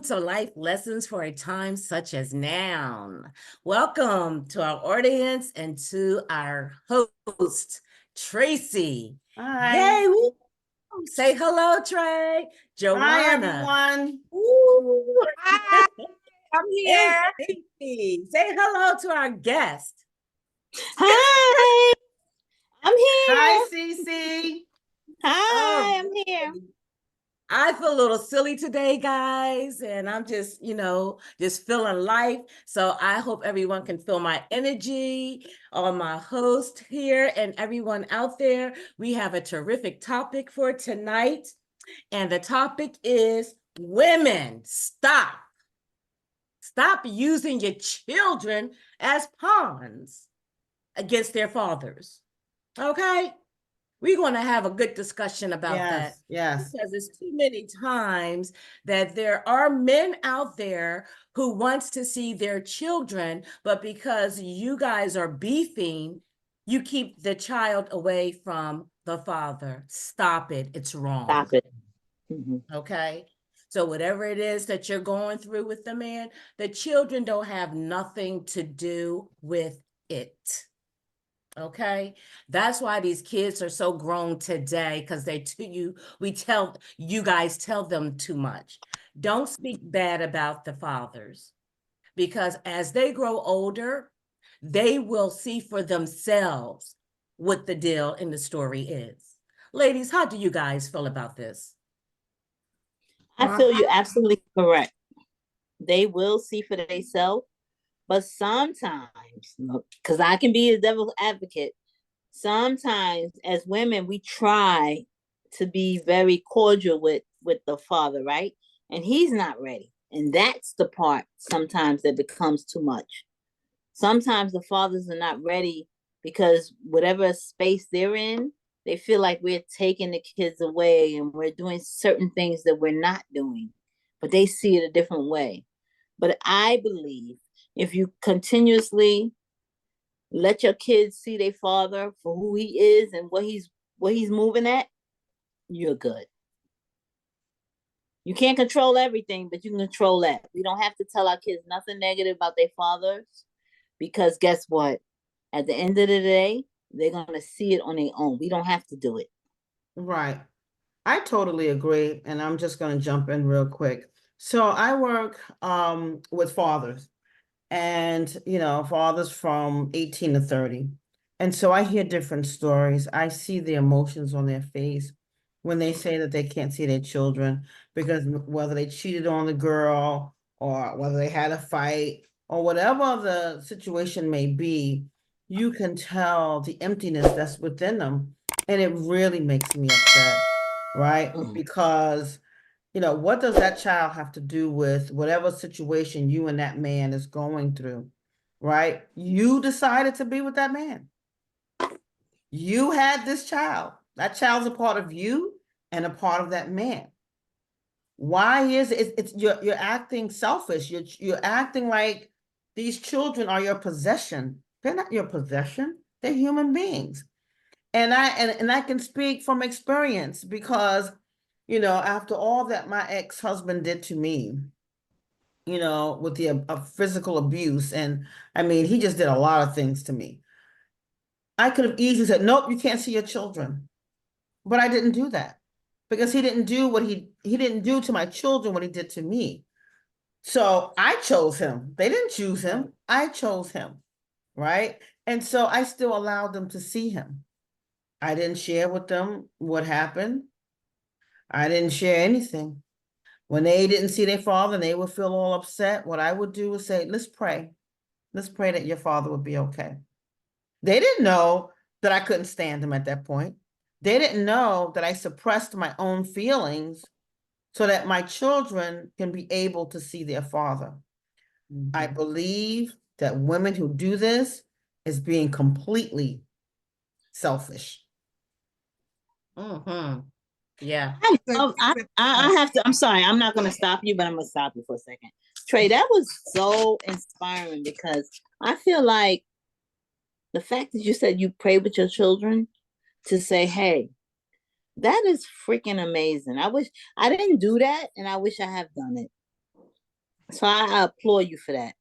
to Life Lessons for a Time Such as Now. Welcome to our audience and to our host, Tracy. Hi. Yay! Woo. Say hello, Trey. Hi, Joanna. everyone. Woo. Hi, I'm And here. Stacey. Say hello to our guest. Hi, I'm Hi, here. Cece. Hi, I'm here. I feel a little silly today, guys, and I'm just, just feeling life. So I hope everyone can feel my energy on my host here and everyone out there. We have a terrific topic for tonight, and the topic is women. Stop. Stop using your children as pawns against their fathers. Okay? We're going to have a good discussion about that. Yes. Because it's too many times that there are men out there who wants to see their children, but because you guys are beefing, you keep the child away from the father. Stop it. It's wrong. Stop it. Mm-hmm. Okay? So whatever it is that you're going through with the man, the children don't have nothing to do with it. Okay, that's why these kids are so grown today, because you guys tell them too much. Don't speak bad about the fathers, because as they grow older, they will see for themselves what the deal in the story is. Ladies, how do you guys feel about this? I feel you're absolutely correct. They will see for themselves, but sometimes, because I can be a devil's advocate, sometimes as women, we try to be very cordial with the father, right? And he's not ready. And that's the part sometimes that becomes too much. Sometimes the fathers are not ready because whatever space they're in, they feel like we're taking the kids away and we're doing certain things that we're not doing, but they see it a different way. But I believe if you continuously let your kids see their father for who he is and what he's moving at, you're good. You can't control everything, but you can control that. We don't have to tell our kids nothing negative about their fathers, because guess what? At the end of the day, they're going to see it on their own. We don't have to do it. Right. I totally agree. And I'm just going to jump in real quick. So I work with fathers and, fathers from 18 to 30. And so I hear different stories. I see the emotions on their face when they say that they can't see their children because whether they cheated on the girl or whether they had a fight or whatever the situation may be, you can tell the emptiness that's within them. And it really makes me upset, right? Because, what does that child have to do with whatever situation you and that man is going through, right? You decided to be with that man. You had this child. That child's a part of you and a part of that man. Why is it's you're acting selfish. You're acting like these children are your possession. They're not your possession. They're human beings. And I can speak from experience because, after all that my ex-husband did to me, with the physical abuse, and I mean, he just did a lot of things to me. I could have easily said, nope, you can't see your children. But I didn't do that because he didn't do what he didn't do to my children what he did to me. So I chose him. They didn't choose him. I chose him, right? And so I still allowed them to see him. I didn't share with them what happened. I didn't share anything. When they didn't see their father and they would feel all upset, what I would do was say, let's pray. Let's pray that your father would be okay. They didn't know that I couldn't stand him at that point. They didn't know that I suppressed my own feelings so that my children can be able to see their father. Mm-hmm. I believe that women who do this is being completely selfish. Mm-hmm. Yeah. I have to, I'm sorry, I'm not going to stop you, but I'm going to stop you for a second. Trey, that was so inspiring because I feel like the fact that you said you pray with your children to say, hey, that is freaking amazing. I wish I didn't do that, and I wish I have done it. So I applaud you for that.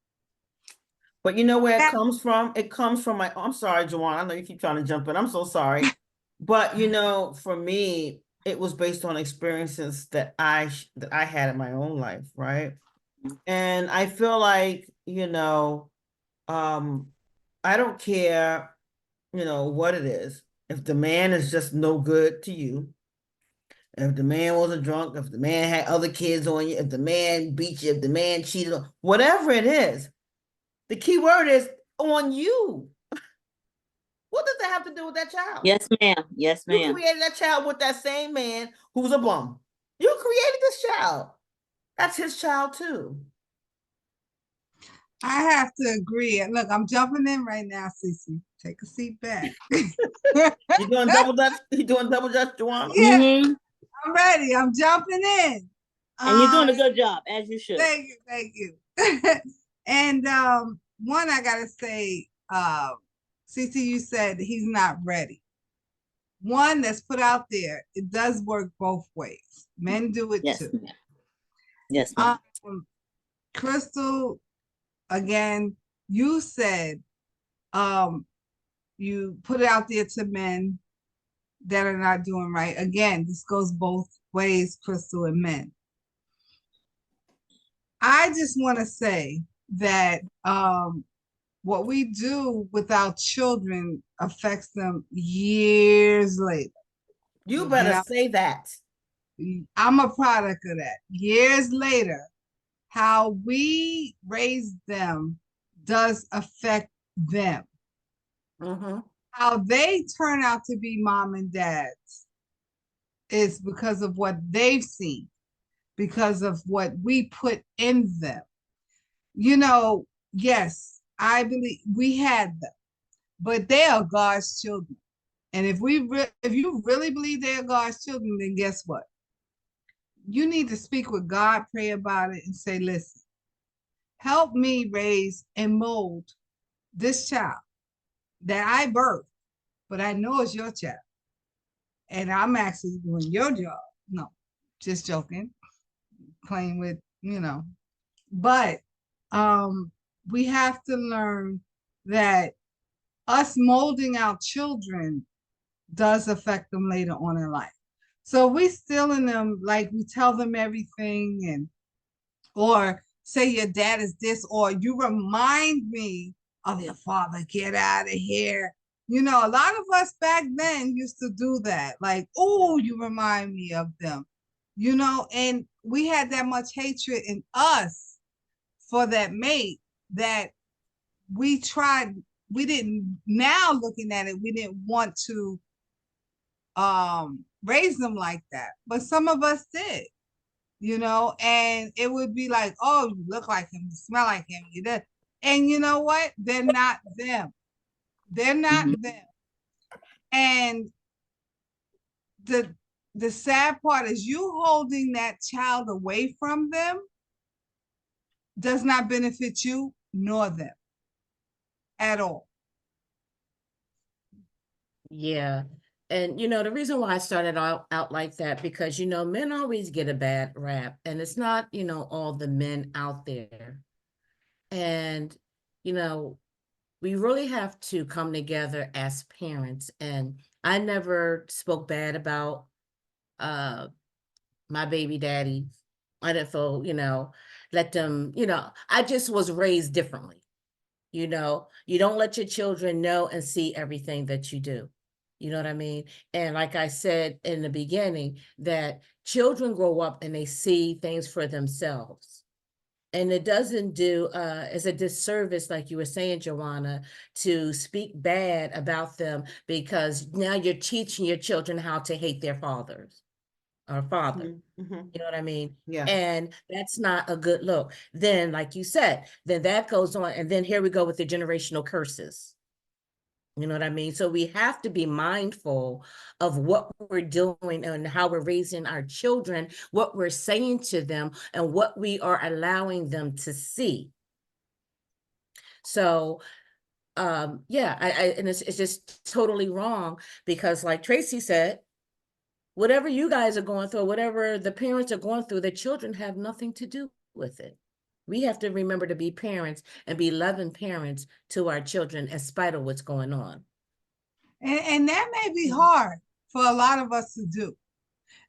But you know where it Yeah. comes from? It comes from my, I'm sorry, Juwan, I know you keep trying to jump in. I'm so sorry. But you know, for me, it was based on experiences that I had in my own life, right? And I feel like, I don't care, what it is. If the man is just no good to you, if the man was a drunk, if the man had other kids on you, if the man beat you, if the man cheated, whatever it is, the key word is on you. What does that have to do with that child? Yes, ma'am. Yes, You ma'am. created that child with that same man who's a bum. You created this child. That's his child too. I have to agree. Look, I'm jumping in right now, Cece. Take a seat back. You doing double dutch? You doing double dutch, Juwan? Yeah, Mm-hmm. I'm ready. I'm jumping in. And you're doing a Um, good job, as you should. Thank you, thank you. And one I gotta say, Cece, you said he's not ready. One that's put out there, it does work both ways. Men do it Yes, too. ma'am. Yes, ma'am. Crystal, again, you said you put it out there to men that are not doing right. Again, this goes both ways, Crystal, and men. I just want to say that what we do with our children affects them years later. You And better say that. I'm a product of that. Years later, how we raise them does affect them. Mm-hmm. How they turn out to be mom and dads is because of what they've seen, because of what we put in them. Yes, I believe we had them, but they are God's children. And if you really believe they are God's children, then guess what? You need to speak with God, pray about it, and say, listen, help me raise and mold this child that I birthed, but I know it's your child. And I'm actually doing your job. No, just joking, playing with, But we have to learn that us molding our children does affect them later on in life. So we still in them, like we tell them everything, or say your dad is this, or you remind me of your father, get out of here. A lot of us back then used to do that. Like, oh, you remind me of them, and we had that much hatred in us for that mate that we didn't, now looking at it, we didn't want to raise them like that. But some of us did, and it would be like, oh, you look like him, you smell like him, you did. And you know what? They're not them. They're not them. And the sad part is you holding that child away from them does not benefit you nor them at all. Yeah. And the reason why I started out like that, because men always get a bad rap, and it's not, all the men out there. And, we really have to come together as parents. And I never spoke bad about my baby daddy. I didn't feel, let them, I just was raised differently. You don't let your children know and see everything that you do. You know what I mean? And like I said in the beginning, that children grow up and they see things for themselves. And it doesn't do as a disservice, like you were saying, Joanna, to speak bad about them, because now you're teaching your children how to hate their fathers or father. Mm-hmm. You know what I mean? Yeah. And that's not a good look. Then, like you said, then that goes on. And then here we go with the generational curses. You know what I mean? So we have to be mindful of what we're doing and how we're raising our children, what we're saying to them, and what we are allowing them to see. So, yeah, and it's just totally wrong, because like Tracy said, whatever you guys are going through, whatever the parents are going through, the children have nothing to do with it. We have to remember to be parents and be loving parents to our children in spite of what's going on. And that may be hard for a lot of us to do.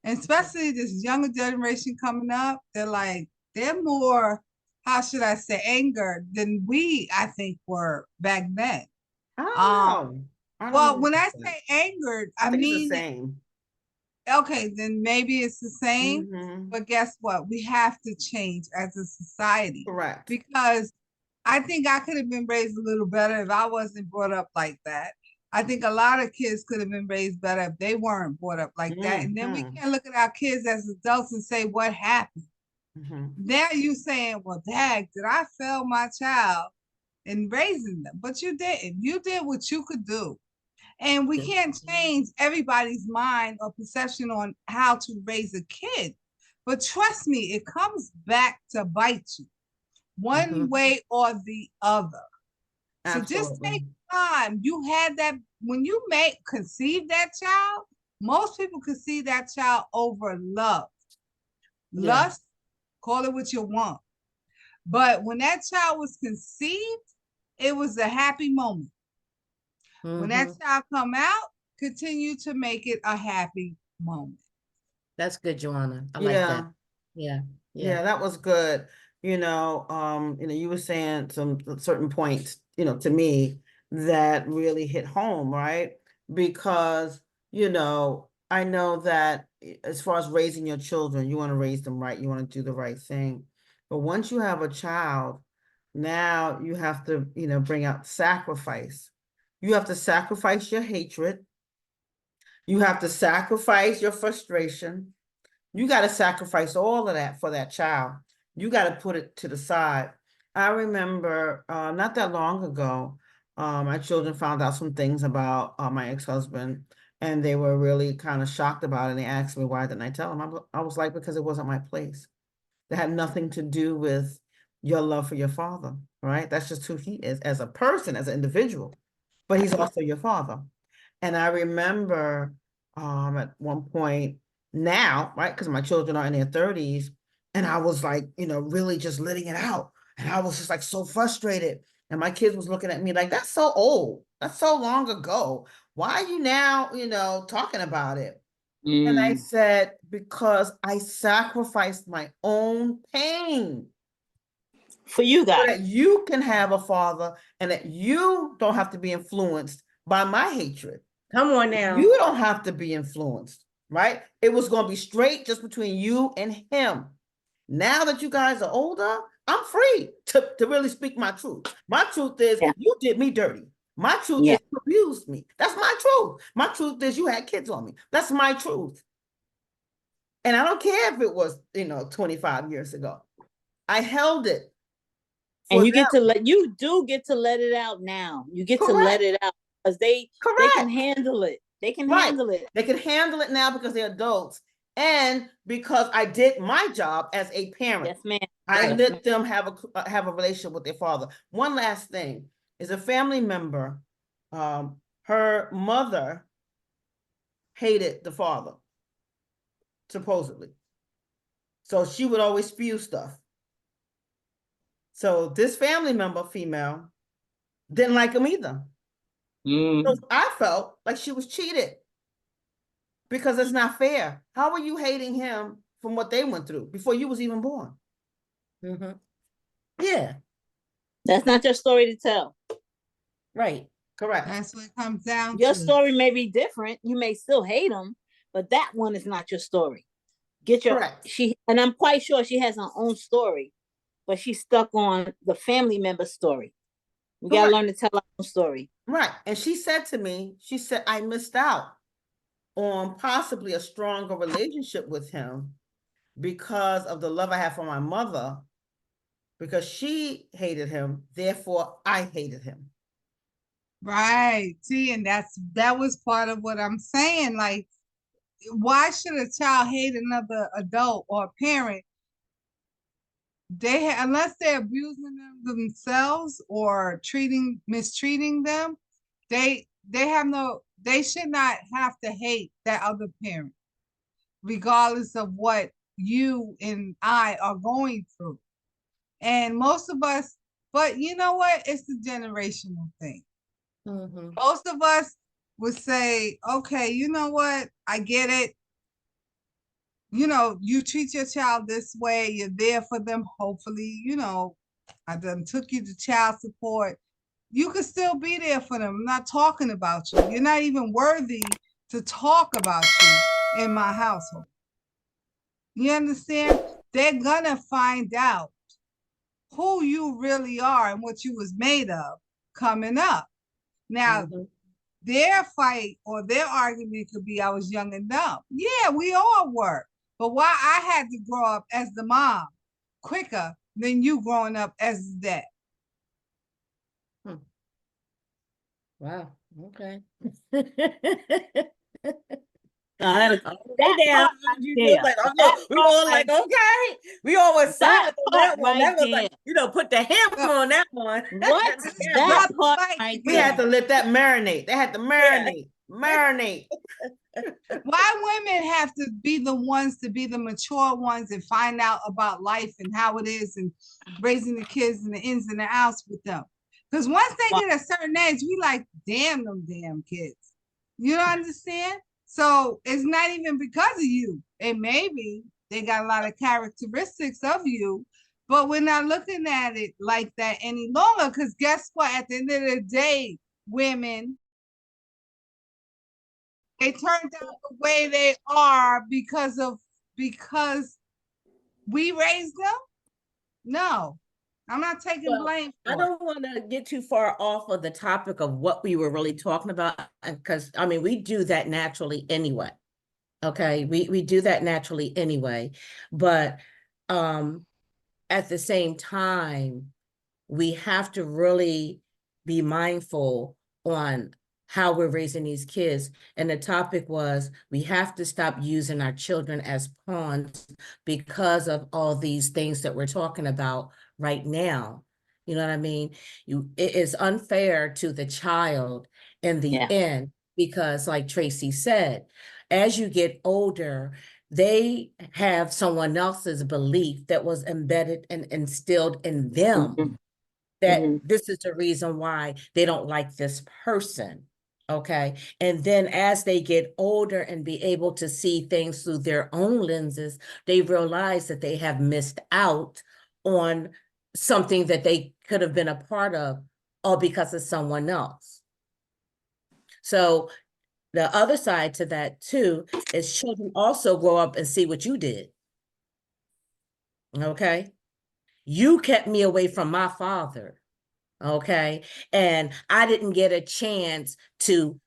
And especially this younger generation coming up, they're more, how should I say, angered than we, I think, were back then. I don't know. I don't Well, know when I about that. say angered, I I think it's mean, the same. okay, then maybe it's the same. Mhm. But guess what? We have to change as a society Correct. because I think I could have been raised a little better if I wasn't brought up like that. I think a lot of kids could have been raised better if they weren't brought up like that. And then we Mhm. can't look at our kids as adults and say, what happened? Mhm. Now you saying, well, Dad, did I fail my child in raising them? But you didn't. You did what you could do. And we can't change everybody's mind or perception on how to raise a kid. But trust me, it comes back to bite you one Mhm. way or the other. So just Absolutely. take time. You had that when you conceive that child, most people conceive that child over love. Yeah. Lust, call it what you want. But when that child was conceived, it was a happy moment. When that Mhm. child come out, continue to make it a happy moment. That's good, Joanna. I like Yeah. that. Yeah. Yeah, Yeah. that was good. You were saying some certain points, to me that really hit home, right? Because, I know that as far as raising your children, you want to raise them right, you want to do the right thing. But once you have a child, now you have to, bring out sacrifice. You have to sacrifice your hatred. You have to sacrifice your frustration. You got to sacrifice all of that for that child. You got to put it to the side. I remember not that long ago, my children found out some things about my ex-husband, and they were really kind of shocked about it. And they asked me, why didn't I tell them? I was like, because it wasn't my place. It had nothing to do with your love for your father, right? That's just who he is as a person, as an individual, but he's also your father. And I remember at one point now, right, because my children are in their 30s, and I was like, really just letting it out. And I was just like so frustrated. And my kids was looking at me like, that's so old. That's so long ago. Why are you now, talking about it? And I said, because I sacrificed my own pain For you so guys. that you can have a father and that you don't have to be influenced by my hatred. Come on now. You don't have to be influenced, right? It was going to be straight just between you and him. Now that you guys are older, I'm free to really speak my truth. My truth is Yeah. you did me dirty. My truth Yeah. is you abused me. That's my truth. My truth is you had kids on me. That's my truth. And I don't care if it was, 25 years ago. I held it. And for them. you do get to let it out now. You get to Correct. let it out because they can Correct. handle it. They can Right. handle it. They can handle it now because they're adults. And because I did my job as a parent. Yes, ma'am. I Yes, let them have a relationship with their father. One last thing is a family member. Her mother hated the father, supposedly. So she would always spew stuff. So this family member, female, didn't like him either. So I felt like she was cheated because it's not fair. How are you hating him from what they went through before you was even born? Mhm. Yeah. That's not your story to tell. Right. Correct. That's what it comes down Your to. story may be different. You may still hate them, but that one is not your story. Correct. And I'm quite sure she has her own story, but she's stuck on the family member story. We gotta Correct. learn to tell our own story. Right. And she said to me, I missed out on possibly a stronger relationship with him because of the love I have for my mother, because she hated him, therefore I hated him. Right. See, and that was part of what I'm saying. Like, why should a child hate another adult or parent? Unless they're abusing them themselves or mistreating them, they should not have to hate that other parent, regardless of what you and I are going through. And most of us, but you know what? It's the generational thing. Mhm. Most of us would say, okay, you know what? I get it. You know, you treat your child this way, you're there for them, hopefully, you know, I done took you to child support. You could still be there for them. I'm not talking about you. You're not even worthy to talk about you in my household. You understand? They're gonna find out who you really are and what you was made of coming up. Now, Mhm. their fight or their argument could be I was young and dumb. Yeah, we all were. But why I had to grow up as the mom quicker than you growing up as the dad. Wow. Okay. That Okay, now part right you just there. like, oh, That look, we part all right like, okay. We all was That silent on part that one. right That was there. like, put the hammer on that one. What? Yeah. That Brothers part fight right We had together. to let that marinate. They had to Yeah. marinate. Why women have to be the ones to be the mature ones and find out about life and how it is and raising the kids and the ins and the outs with them? Because once they get a certain age, we like, damn them damn kids. You don't understand? So it's not even because of you. It may be they got a lot of characteristics of you, but we're not looking at it like that any longer. Because guess what? At the end of the day, women, they turned out the way they are because we raised them? No, I'm not taking Well, blame I for it. don't want to get too far off of the topic of what we were really talking about, because I mean, we do that naturally anyway. Okay, we do that naturally anyway, but at the same time, we have to really be mindful on how we're raising these kids. And the topic was, we have to stop using our children as pawns because of all these things that we're talking about right now. You know what I mean? It is unfair to the child in the Yeah. end, because like Tracy said, as you get older, they have someone else's belief that was embedded and instilled in them, Mhm. that Mhm. this is the reason why they don't like this person. Okay. And then as they get older and be able to see things through their own lenses, they realize that they have missed out on something that they could have been a part of, all because of someone else. So the other side to that too is children also grow up and see what you did. Okay. You kept me away from my father. Okay. And I didn't get a chance to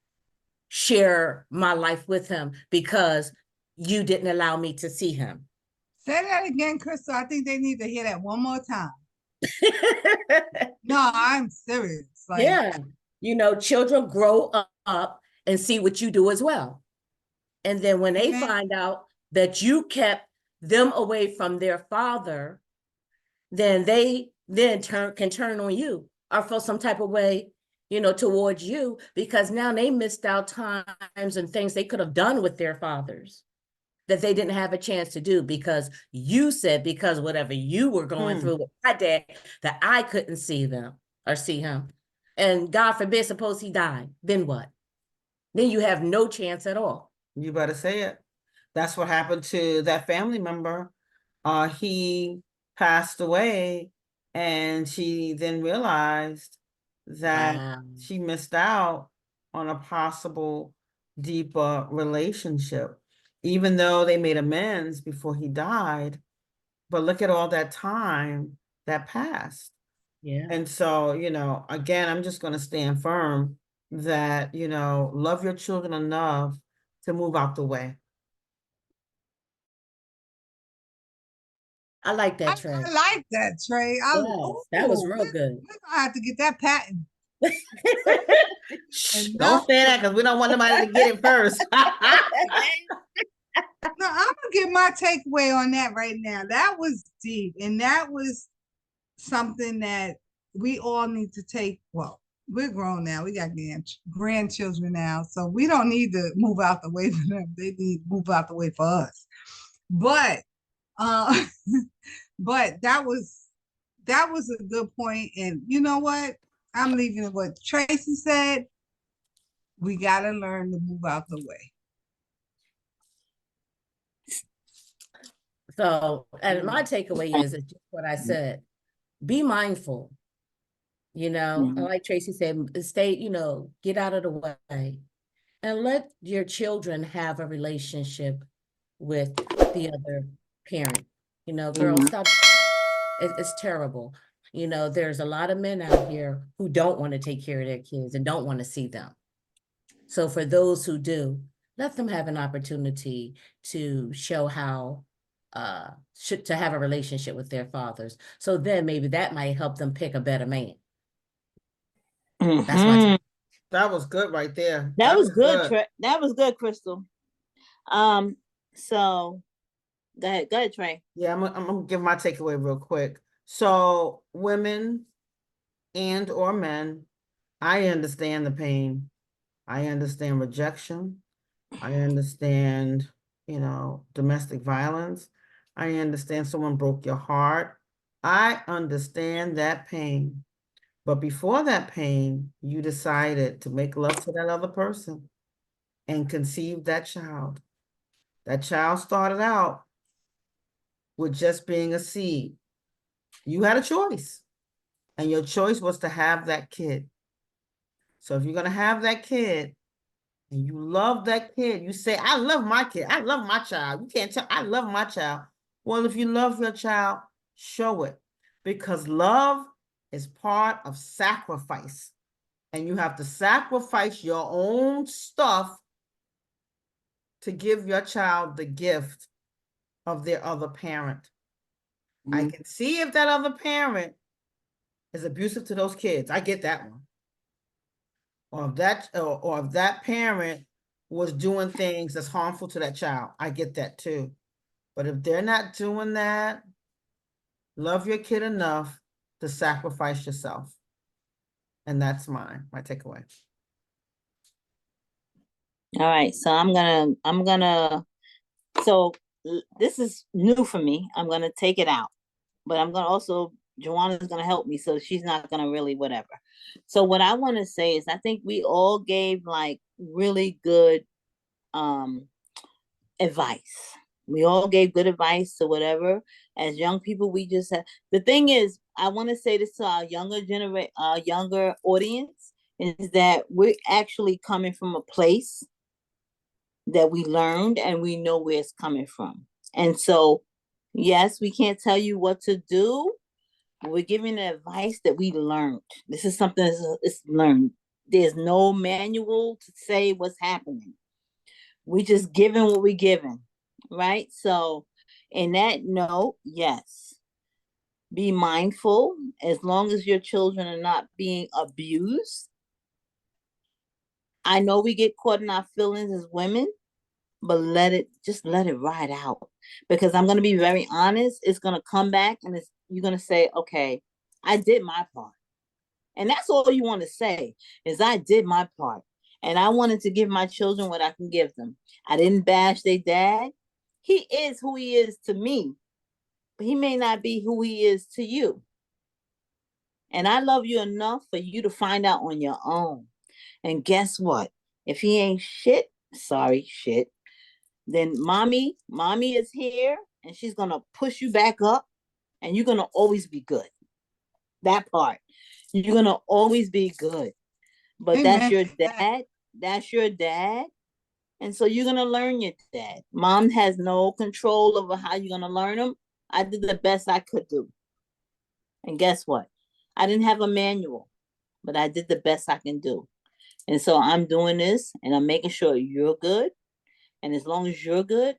share my life with him because you didn't allow me to see him. Say that again, Crystal. I think they need to hear that one more time. No, I'm serious. Like, Yeah. You know, children grow up and see what you do as well. And then when they amen. find out that you kept them away from their father, then they then can turn on you or feel some type of way, you know, towards you, because now they missed out times and things they could have done with their fathers that they didn't have a chance to do because you said, because whatever you were going through with my dad, that I couldn't see them or see him. And God forbid, suppose he died, then what? Then you have no chance at all. You better say it. That's what happened to that family member. He passed away, and she then realized that Wow. she missed out on a possible deeper relationship, even though they made amends before he died. But look at all that time that passed. Yeah. And so, you know, again, I'm just going to stand firm that, you know, love your children enough to move out the way. I like I, that, Trey. I like that, Trey. Yes, that was real good. We're gonna have to get that patent. Shh, And don't say that because we don't want nobody to get it first. No, I'm gonna get my takeaway on that right now. That was deep, and that was something that we all need to take. Well, we're grown now. We got grandchildren now, so we don't need to move out the way for them. They need to move out the way for us. But, uh, but that was that was a good point. And you know what? I'm leaving it what Tracy said. We gotta learn to move out the way. So, and my takeaway is just what I said. Be mindful. And like Tracy said, stay, get out of the way and let your children have a relationship with the other parent. Girls, stop. It's terrible. There's a lot of men out here who don't want to take care of their kids and don't want to see them. So for those who do, let them have an opportunity to show how to have a relationship with their fathers. So then maybe that might help them pick a better man. That's my That was good right there. That was good. That was good, Crystal. So go ahead, Trey. Yeah, I'm gonna give my takeaway real quick. So women and or men, I understand the pain. I understand rejection. I understand, domestic violence. I understand someone broke your heart. I understand that pain. But before that pain, you decided to make love to that other person and conceive that child. That child started out with just being a seed. You had a choice, and your choice was to have that kid. So if you're going to have that kid and you love that kid, you say, I love my kid. I love my child. You can't tell, I love my child. Well, if you love your child, show it, because love is part of sacrifice. And you have to sacrifice your own stuff to give your child the gift of their other parent. I can see if that other parent is abusive to those kids. I get that one. Or if that parent was doing things that's harmful to that child. I get that too. But if they're not doing that, love your kid enough to sacrifice yourself. And that's my takeaway. All right, so I'm gonna so this is new for me. I'm gonna take it out, but I'm gonna also, Joanna's gonna help me, so she's not gonna really whatever. So what I want to say is I think we all gave like really good advice. We all gave good advice to whatever. As young people, we just have, the thing is, I want to say this to our younger audience, is that we're actually coming from a place that we learned and we know where it's coming from. And so, yes, we can't tell you what to do, but we're giving the advice that we learned. This is something that's learned. There's no manual to say what's happening. We just giving what we given, right? So in that note, yes, be mindful. As long as your children are not being abused. I know we get caught in our feelings as women, but let it ride out. Because I'm going to be very honest, it's going to come back and you're going to say, okay, I did my part. And that's all you want to say, is I did my part. And I wanted to give my children what I can give them. I didn't bash their dad. He is who he is to me, but he may not be who he is to you. And I love you enough for you to find out on your own. And guess what? If he ain't shit, then mommy is here and she's going to push you back up and you're going to always be good. That part. You're going to always be good. But that's your dad. That's your dad. And so you're going to learn your dad. Mom has no control over how you're going to learn him. I did the best I could do. And guess what? I didn't have a manual, but I did the best I can do. And so I'm doing this and I'm making sure you're good. And as long as you're good,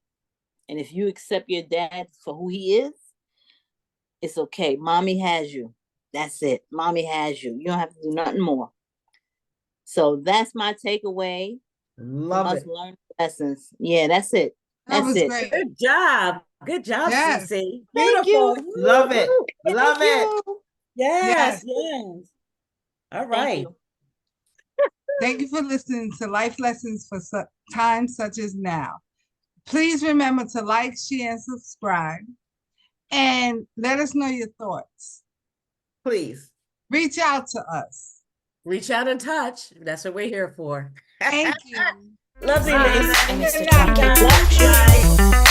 and if you accept your dad for who he is, it's okay. Mommy has you. That's it. Mommy has you. You don't have to do nothing more. So that's my takeaway. Love it. Learn lessons. Yeah, that's it. That was great. Good job. Good job, Yes. Cece. Thank Beautiful. you. Love it. Love it. Yes, Yes. yes. All Thank right. you. Thank you for listening to Life Lessons for Times Such as Now. Please remember to like, share, and subscribe. And let us know your thoughts. please. Reach out to us. Reach out and touch. That's what we're here for. Thank you. Lovely, Bye. ladies. And it's the Good night, Junkie guys. Black Show.